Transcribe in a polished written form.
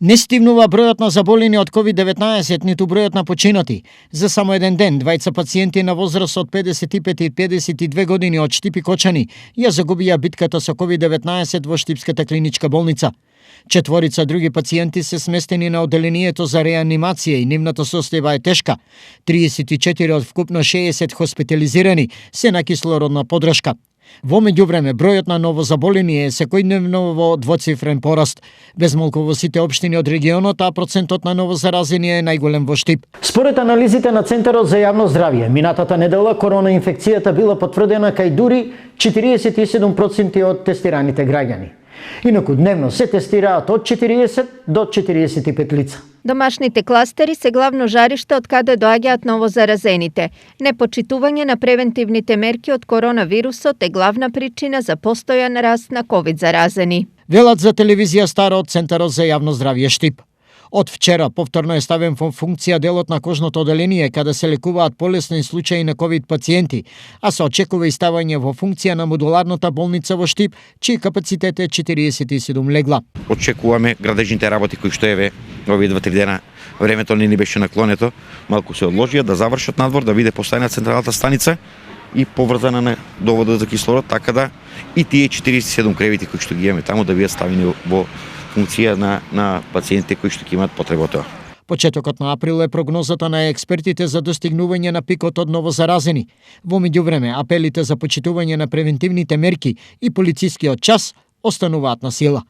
Не стигнува бројот на заболени од COVID-19, ниту бројот на починати. За само еден ден, двајца пациенти на возраст од 55 и 52 години од Штип и Кочани ја загубија битката со COVID-19 во Штипската клиничка болница. Четворица други пациенти се сместени на оделението за реанимација и нивната состојба е тешка. 34 од вкупно 60 хоспитализирани се на кислородна подршка. Во меѓувреме, бројот на новозаболени е секојдневно во двоцифрен пораст. Безмолку во сите општини од регионот, а процентот на новозаразени е најголем во Штип. Според анализите на Центарот за јавно здравје, минатата недела корона инфекцијата била потврдена кај дури 47% од тестираните граѓани. Инаку дневно се тестираат од 40 до 45 лица. Домашните кластери се главно жариште од каде доаѓаат новозаразените. Непочитување на превентивните мерки од коронавирусот е главна причина за постојан раст на ковид заразени. Велат за телевизија Стара од Центарот за јавно здравје Штип. Од вчера повторно е ставен во функција делот на кожното оделение каде се лекуваат полесни случаи на ковид пациенти, а се очекува и ставање во функција на модуларната болница во Штип, чиј капацитет е 47 легла. Очекуваме градежните работи кои што еве овие 2-3 дена времето не ни беше наклонето, малку се одложија да завршат надвор, да биде поставена централната станица и поврзана на доводот за кислород, така да и тие 47 кревети кои што ги имаме таму да бидат ставени во функција на пациентите кои што ќе имаат потреба од тоа. Почетокот на април е прогнозата на експертите за достигнување на пикот од новозаразени. Во меѓувреме, апелите за почитување на превентивните мерки и полицискиот час остануваат на сила.